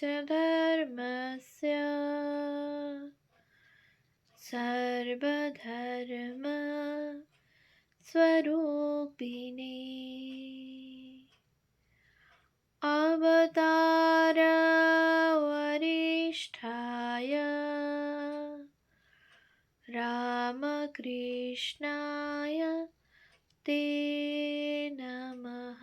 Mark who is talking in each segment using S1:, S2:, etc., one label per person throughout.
S1: च धर्मस्य सर्वधर्म स्वरूपिणे अवतार वरिष्ठाय रामकृष्णाय ते नमः।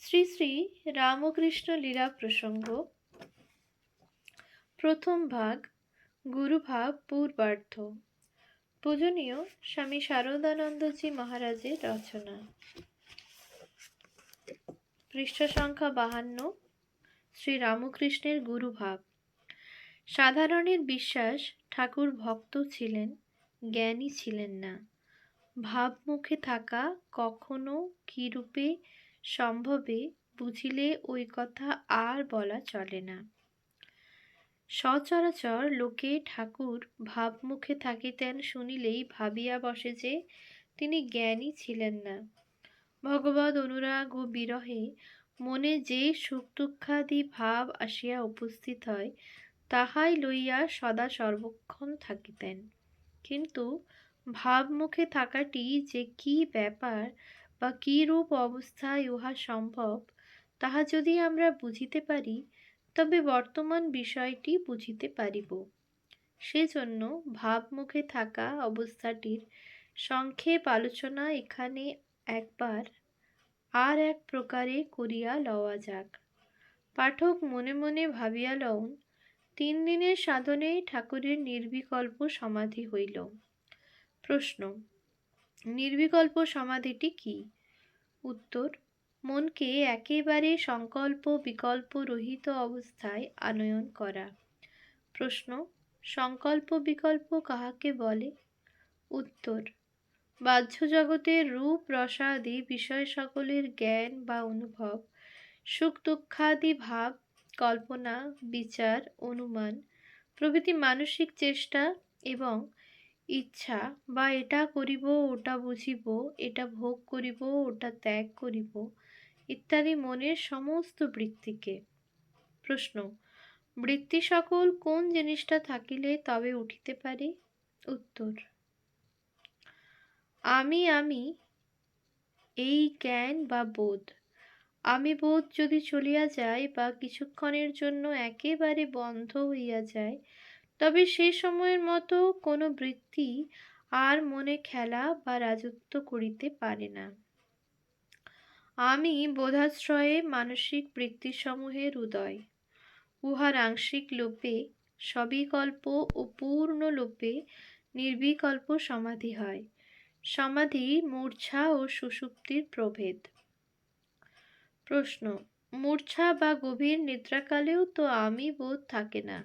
S1: শ্রী শ্রী রামকৃষ্ণ লীলা প্রসঙ্গ প্রথম ভাগ গুরুভাব পূর্বার্ধ। পূজনীয় স্বামী শারদানন্দজি মহারাজের রচনা। পৃষ্ঠা সংখ্যা 52। শ্রী রামকৃষ্ণের গুরুভাব। সাধারণের বিশ্বাস ঠাকুর ভক্ত ছিলেন, জ্ঞানী ছিলেন না। ভাবমুখে থাকা কখনো কিরূপে সম্ভবে বুঝিলে ওই কথা আর বলা চলে না। সচরাচর লোকে ঠাকুর ভাবমুখে থাকিতেন শুনিলেই ভাবিয়া বসে যে তিনি জ্ঞানী ছিলেন না। ভগবদ অনুরাগ ও বিরহে মনে যে সুখ দুঃখাদি ভাব আসিয়া উপস্থিত হয় তাহাই লইয়া সদা সর্বক্ষণ থাকিতেন। কিন্তু ভাবমুখে থাকাটি যে কি ব্যাপার বা কি রূপ অবস্থায় উহা সম্ভব, তাহা যদি আমরা বুঝিতে পারি তবে বর্তমান বিষয়টি বুঝিতে পারিব। সেজন্য ভাবমুখে থাকা অবস্থাটির সংক্ষেপ আলোচনা এখানে একবার আর এক প্রকারে করিয়া লওয়া যাক। পাঠক মনে মনে ভাবিয়া লউন, 3 দিনের সাধনে ঠাকুরের নির্বিকল্প সমাধি হইল। প্রশ্ন, নির্বিকল্প সমাধিটি কি? উত্তর, মনকে একেবারে সংকল্প বিকল্প রহিত অবস্থায় আনয়ন করা। প্রশ্ন, সংকল্প বিকল্প কাহাকে বলে? উত্তর, বাহ্য জগতের রূপ রসাদি বিষয় সকলের জ্ঞান বা অনুভব, সুখ দুঃখাদি ভাব, কল্পনা, বিচার, অনুমান প্রভৃতি মানসিক চেষ্টা এবং ইচ্ছা বা এটা করিব, ওটা বুঝিব, এটা ভোগ করিব, ওটা ত্যাগ করিব ইত্যাদি মনের সমস্ত বৃত্তিকে। প্রশ্ন, বৃত্তি সকল কোন জিনিসটা থাকিলে তবে উঠিতে পারে? উত্তর, আমি আমি এই জ্ঞান বা বোধ। আমি বোধ যদি চলিয়া যায় বা কিছুক্ষণের জন্য একেবারে বন্ধ হইয়া যায় তবে সে সময়ের মতো কোনো বৃত্তি আর মনে খেলা বা রাজত্ব করিতে পারে না। আমি বোধাশ্রয়ে মানসিক বৃত্তিসমূহের উদয়। উহার আংশিক লোপে সবিকল্প ও পূর্ণ লোপে নির্বিকল্প সমাধি হয়। সমাধি মূর্ছা ও সুষুপ্তির প্রভেদ। প্রশ্ন, মূর্ছা বা গভীর নিদ্রাকালেও তো আমি বোধ থাকে না,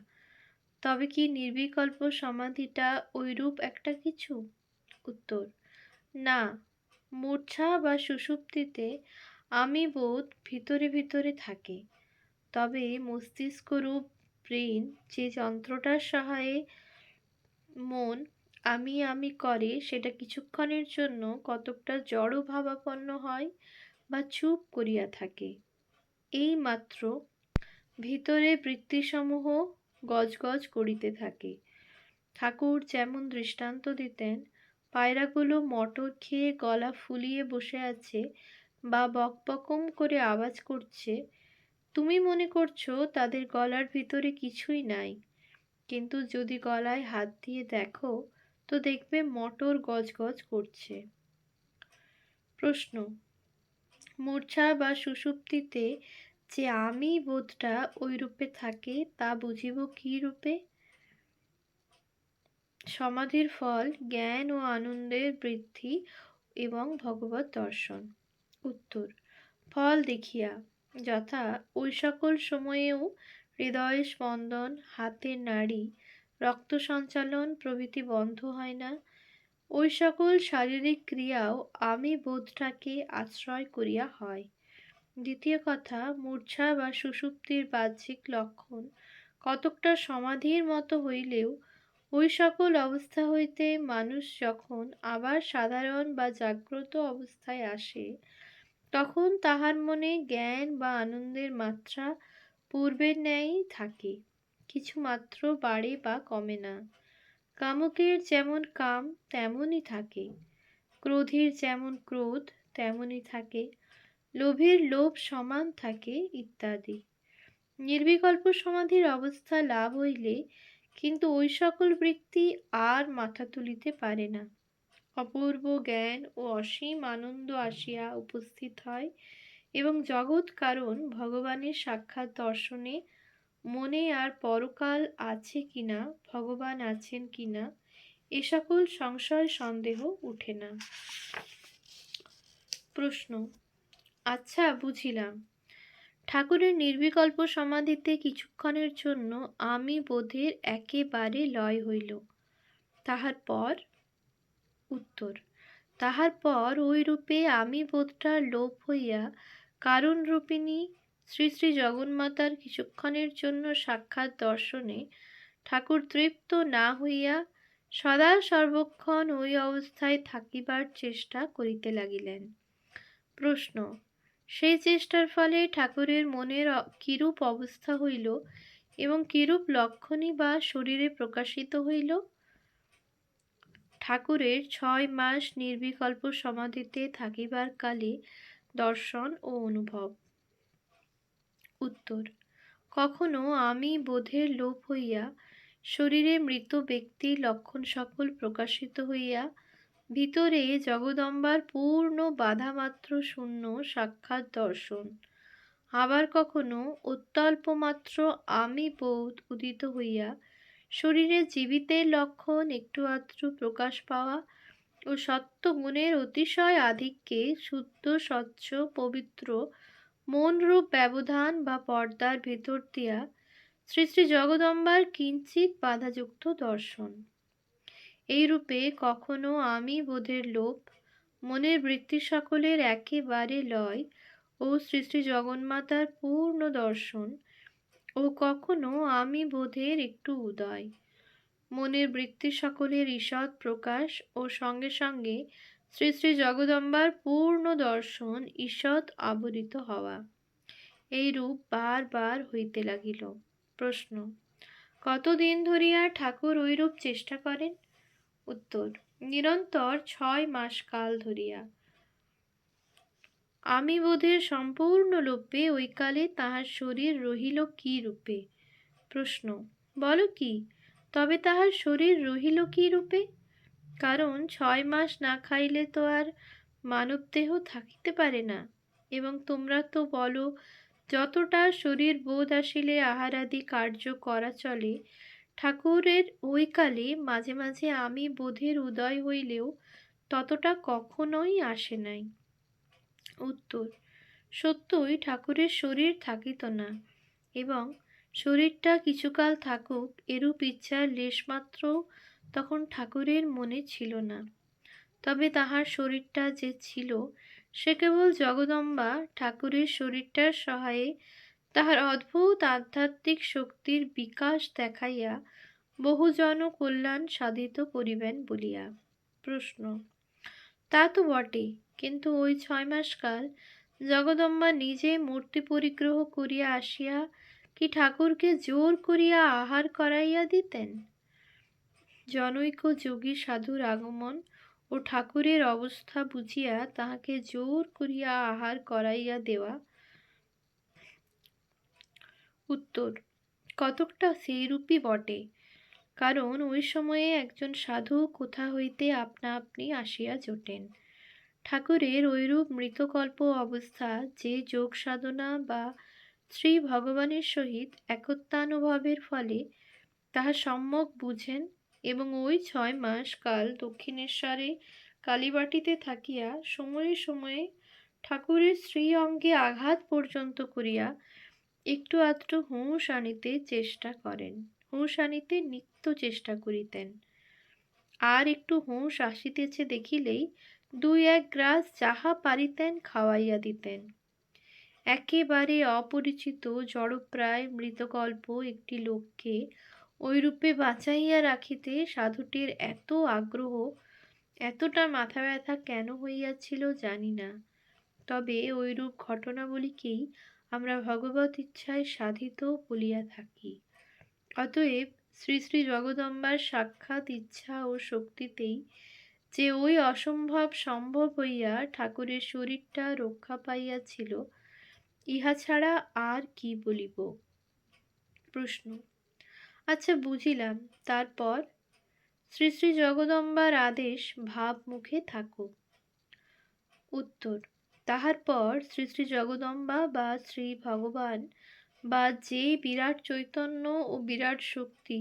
S1: তবে কি নির্বিকল্প সমাধিটা ঐরূপ একটা কিছু? উত্তর, না, মূর্ছা বা সুষুপ্তিতে আমি বোধ ভিতরে ভিতরে থাকে, তবে মস্তিষ্করূপ ব্রেন যে যন্ত্রটার সহায়ে মন আমি আমি করে সেটা কিছুক্ষণের জন্য কতকটা জড় ভাবাপন্ন হয় বা চুপ করিয়া থাকে। এই মাত্র ভিতরে বৃত্তিসমূহ গজগজ করিতে থাকে। ঠাকুর যেমন দৃষ্টান্ত দিতেন, পায়রাগুলো মটর খেয়ে গলা ফুলিয়ে বসে আছে বা বকবকম করে আওয়াজ করছে, তুমি মনে করছো তাদের গলার ভিতরে কিছুই নাই, কিন্তু যদি গলায় হাত দিয়ে দেখো তো দেখবে মটর গজগজ করছে। প্রশ্ন, মূর্ছা বা সুষুপ্তিতে যে আমি বোধটা ওই রূপে থাকে তা বুঝিব কি রূপে? সমাধির ফল জ্ঞান ও আনন্দের বৃদ্ধি এবং ভগবত দর্শন। উত্তর, ফল দেখিয়া, যথা ওই সকল সময়েও হৃদয়ের স্পন্দন, হাতের নাড়ি, রক্ত সঞ্চালন প্রভৃতি বন্ধ হয় না। ওই সকল শারীরিক ক্রিয়াও আমি বোধটাকে আশ্রয় করিয়া হয়। দ্বিতীয় কথা, মূর্ছা বা সুষুপ্তির বাহ্যিক লক্ষণ কতকটা সমাধির মতো হইলেও ওই সকল অবস্থা হইতে মানুষ যখন আবার সাধারণ বা জাগ্রত অবস্থায় আসে তখন তাহার মনে জ্ঞান বা আনন্দের মাত্রা পূর্বের ন্যায়ই থাকে, কিছু মাত্র বাড়ে বা কমে না। কামুকের যেমন কাম তেমনই থাকে, ক্রোধের যেমন ক্রোধ তেমনই থাকে, লোভের লোভ সমান থাকে, ইত্যাদি। নির্বিকল্প সমাধির অবস্থা লাভ হইলে কিন্তু ওই সকল বৃত্তি আর মাথা তুলিতে পারে না। অপূর্ব জ্ঞান ও অসীম আনন্দ আসিয়া উপস্থিত হয় এবং জগৎ কারণ ভগবানের সাক্ষাৎ দর্শনে মনে আর পরকাল আছে কিনা, ভগবান আছেন কিনা, এ সকল সংশয় সন্দেহ উঠে না। প্রশ্ন: আচ্ছা, বুঝিলাম। ঠাকুরের নির্বিকল্প সমাধিতে কিছুক্ষণের জন্য আমি বোধের একেবারে লয় হইল। তাহার পর? উত্তর: তাহার পর ওই রূপে আমি বোধটা লোপ হইয়া কারণরূপিণী শ্রী শ্রী জগন্মাতার কিছুক্ষণের জন্য সাক্ষাৎ দর্শনে ঠাকুর তৃপ্ত না হইয়া সদা সর্বক্ষণ ওই অবস্থায় থাকিবার চেষ্টা করিতে লাগিলেন। প্রশ্ন: সেই চেষ্টার ফলে ঠাকুরের মনের কিরূপ অবস্থা হইল এবং কিরূপ লক্ষণই বা শরীরে প্রকাশিত হইল? ঠাকুরের 6 মাস নির্বিকল্প সমাধিতে থাকিবার কালে দর্শন ও অনুভব। উত্তর: কখনো আমি বোধের লোপ হইয়া শরীরে মৃত ব্যক্তির লক্ষণ সকল প্রকাশিত হইয়া ভিতরে জগদম্বার পূর্ণ বাধামাত্র শূন্য সাক্ষাৎ দর্শন। আবার কখনো অত্যল্পমাত্র আমি বোধ উদিত হইয়া শরীরে জীবিতের লক্ষণ একটু আধটু প্রকাশ পাওয়া ও সত্ত্বগুণের অতিশয় আধিক্যে শুদ্ধ স্বচ্ছ পবিত্র মনরূপ ব্যবধান বা পর্দার ভেতর দিয়া শ্রী শ্রী জগদম্বার কিঞ্চিৎ বাধাযুক্ত দর্শন। এইরূপে কখনো আমি বোধের লোপ, মনের বৃত্তি সকলের একেবারে লয় ও শ্রী শ্রী জগন্মাতার পূর্ণ দর্শন, ও কখনো আমি বোধের একটু উদয়, মনের বৃত্তি সকলের ঈষৎ প্রকাশ ও সঙ্গে সঙ্গে শ্রী শ্রী জগদম্বার পূর্ণ দর্শন ঈষৎ আবরিত হওয়া, এই রূপ বার বার হইতে লাগিল। প্রশ্ন: কতদিন ধরিয়া ঠাকুর ঐরূপ চেষ্টা করেন? উত্তর: নিরন্তর 6 মাস কাল ধরিয়া। আমি বোধের সম্পূর্ণ লোপে ওই কালে তাহার শরীর রহিল কি রূপে? প্রশ্ন: বল কি, তবে তাহার শরীর রহিল কি রূপে? কারণ 6 মাস না খাইলে তো আর মানব দেহ থাকিতে পারে না, এবং তোমরা তো বলো যতটা শরীর বোধ আসিলে আহারাদি কার্য করা চলে। ঠাকুরের ওই কালে মাঝে মাঝে আমি বোধের উদয় হইলেও ততটা কখনোই আসে নাই। উত্তর: সত্যই ঠাকুরের শরীর থাকিত না, এবং শরীরটা কিছুকাল থাকুক এরূপ ইচ্ছার লেশমাত্র তখন ঠাকুরের মনে ছিল না। তবে তাহার শরীরটা যে ছিল সে কেবল জগদম্বা ঠাকুরের শরীরটার সহায়ে তাহার অদ্ভুত আধ্যাত্মিক শক্তির বিকাশ দেখাইয়া বহুজন কল্যাণ সাধিত করিবেন বলিয়া। প্রশ্ন: তা তো বটে, কিন্তু ওই 6 মাস কাল জগদম্বা নিজে মূর্তি পরিগ্রহ করিয়া আসিয়া কি ঠাকুরকে জোর করিয়া আহার করাইয়া দিতেন? জনৈক যোগী সাধুর আগমন ও ঠাকুরের অবস্থা বুঝিয়া তাহাকে জোর করিয়া আহার করাইয়া দেওয়া। উত্তর: কতকটা সেইরূপই বটে, কারণ ওই সময়ে একজন সাধু কোথা হইতে আপনা আপনি আসিয়া জোটেন। ঠাকুরের ঐরূপ মৃতকল্প অবস্থা যে যোগ সাধনা বা শ্রী ভগবানের সহিত একত্বানুভবের ফলে তাহা সম্যক বুঝেন, এবং ওই 6 মাস কাল দক্ষিণেশ্বরে কালীবাটিতে থাকিয়া সময়ে সময়ে ঠাকুরের শ্রী অঙ্গে আঘাত পর্যন্ত করিয়া একটু আধটু হুঁশ আনিতে চেষ্টা করেন, হুঁশ আনিতে নিত্য চেষ্টা করিতেন। আর একটু হুঁশ আসিতেছে দেখিলেই 2-1 গ্রাস যাহা পারিতেন খাওয়াইয়া দিতেন। একেবারে অপরিচিত জড়প্রায় মৃতকল্প একটি লোককে ঐরূপে বাঁচাইয়া রাখিতে সাধুটির এত আগ্রহ, এতটা মাথা ব্যথা কেন হইয়াছিল জানি না। তবে ঐরূপ ঘটনাবলীকেই আমরা ভগবত ইচ্ছায় সাধিত বলিয়া থাকি। অতএব শ্রী শ্রী জগদম্বার সাক্ষাৎ ইচ্ছা ও শক্তিতেই যে ওই অসম্ভব সম্ভব হইয়া ঠাকুরের শরীরটা রক্ষা পাইয়াছিল, ইহা ছাড়া আর কি বলিব? প্রশ্ন: আচ্ছা, বুঝিলাম। তারপর? শ্রী শ্রী জগদম্বার আদেশ, ভাব মুখে থাকো। উত্তর: তাহার পর শ্রী শ্রী জগদম্বা বা শ্রী ভগবান বা যে বিরাট চৈতন্য ও বিরাট শক্তি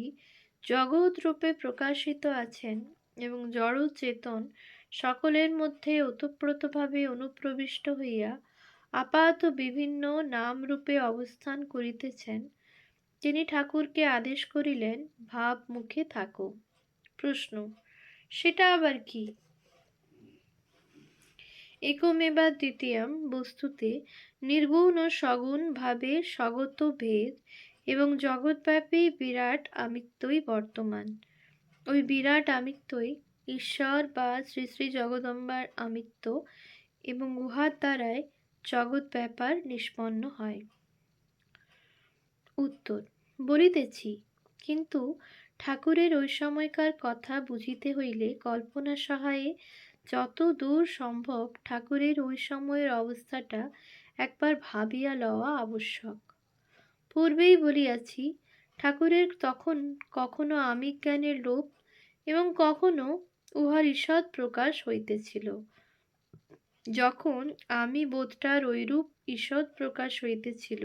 S1: জগৎ রূপে প্রকাশিত আছেন এবং জড় চেতন সকলের মধ্যে ওতপ্রোতভাবে অনুপ্রবিষ্ট হইয়া আপাত বিভিন্ন নাম রূপে অবস্থান করিতেছেন, তিনি ঠাকুরকে আদেশ করিলেন, ভাব মুখে থাকো। প্রশ্ন: সেটা আবার কি? একমেবা দ্বিতীয়ম বস্তুতে নির্গুণ ও সগুণ ভাবে স্বগত ভেদ এবং জগৎব্যাপী বিরাট আমিত্বই বর্তমান। ওই বিরাট আমিত্বই ঈশ্বর বা শ্রী শ্রী জগদম্বার আমিত্ব এবং উহার দ্বারাই জগৎ ব্যাপার নিষ্পন্ন হয়। উত্তর: বলিতেছি, কিন্তু ঠাকুরের ওই সময়কার কথা বুঝিতে হইলে কল্পনা সহায়ে যত দূর সম্ভব ঠাকুরের ওই সময়ের অবস্থাটা একবার ভাবিয়া লওয়া আবশ্যক। পূর্বেই বলিয়াছি, ঠাকুরের তখন কখনো আমিক জ্ঞানের লোপ এবং কখনো উহার ঈষৎ প্রকাশ হইতেছিল। যখন আমি বোধটার ঐরূপ ঈষৎ প্রকাশ হইতেছিল,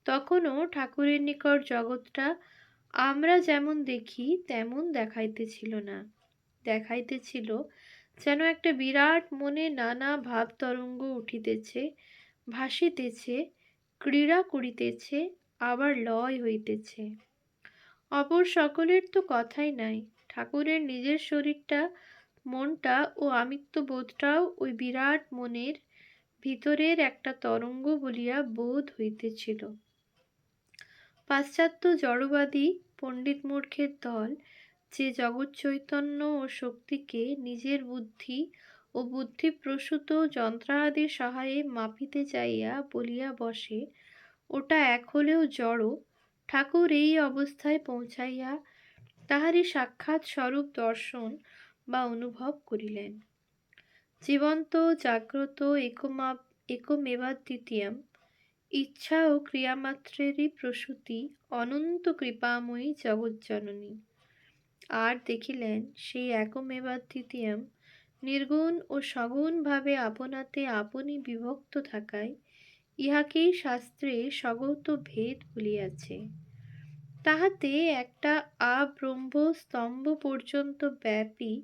S1: তখনও ঠাকুরের নিকট জগৎটা আমরা যেমন দেখি তেমন দেখাইতেছিল না। দেখাইতেছিল যেন একটা বিরাট মনে নানা ভাব তরঙ্গ উঠিতেছে, ভাসিতেছে, ক্রীড়া করিতেছে, আবার লয় হইতেছে। অপর সকলের তো কথাই নাই। ঠাকুরের নিজের শরীরটা, মনটা ও আমিত্ববোধটাও ওই বিরাট মনের ভিতরের একটা তরঙ্গ বলিয়া বোধ হইতেছিল। পাশ্চাত্য জড়বাদী পণ্ডিত মূর্খের দল যে জগৎ চৈতন্য ও শক্তিকে নিজের বুদ্ধি ও বুদ্ধিপ্রসূত যন্ত্রাদির সহায়ে মাপিতে যাইয়া বলিয়া বসে, ওটা এক হলেও জড়। ঠাকুর এই অবস্থায় পৌঁছাইয়া তাহারই সাক্ষাৎ স্বরূপ দর্শন বা অনুভব করিলেন। জীবন্ত জাগ্রত একমেবাদ্বিতীয়ম ইচ্ছা ও ক্রিয়ামাত্রেরই প্রসূতি অনন্ত কৃপাময়ী জগজ্জননী। আর দেখিলেন সেই একমেবাদ্বিতীয়ম নির্গুণ ও সগুণ ভাবে আপনাতে আপনি বিভক্ত থাকায় ইহাকেই শাস্ত্রে স্বগত ভেদ বলিয়াছে। তাহাতে একটা আব্রহ্ম স্তম্ভ পর্যন্ত ব্যাপী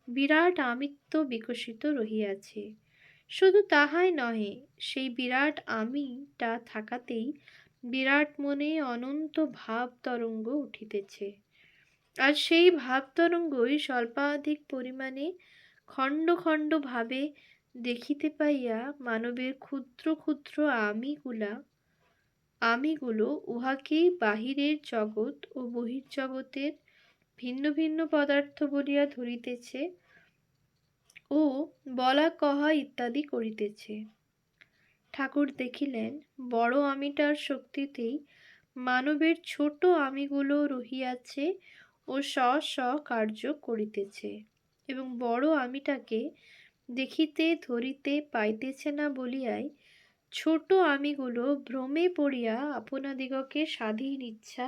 S1: বিরাট আমিত্ব বিকশিত রহিয়াছে। শুধু তাহাই নহে, সেই বিরাট আমিটা থাকাতেই বিরাট মনে অনন্ত ভাব তরঙ্গ উঠিতেছে। আর সেই ভাব তরঙ্গই স্বল্পাধিক পরিমাণে খণ্ড খণ্ড ভাবে দেখিতে পাইয়া মানবের ক্ষুদ্র ক্ষুদ্র আমিগুলো উহাকেই বাহিরের জগৎ ও বহির্জগতের ভিন্ন ভিন্ন পদার্থ বলিয়া ধরিতেছে ও বলা কহা ইত্যাদি করিতেছে। ঠাকুর দেখিলেন বড় আমিটার শক্তিতেই মানবের ছোট আমিগুলো রহিয়াছে ও স্ব কার্য করিতেছে, এবং বড় আমিটাকে দেখিতে ধরিতে পাইতেছে না বলিয়াই ছোট আমিগুলো ভ্রমে পড়িয়া আপনাদিগকে স্বাধীন ইচ্ছা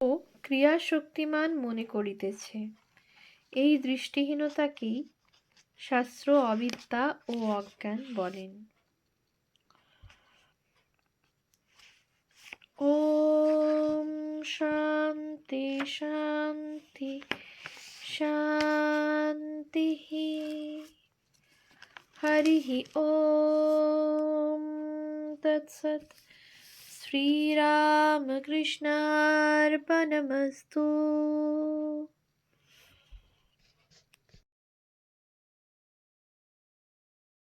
S1: ও ক্রিয়াশক্তিমান মনে করিতেছে। এই দৃষ্টিহীনতাকেই শাস্ত্র অবিদ্যা ও অজ্ঞান বলেন। ওম শান্তি শান্তি শান্তি। হরি ওম তৎসৎ। শ্রীরামকৃষ্ণার্পণমস্তু।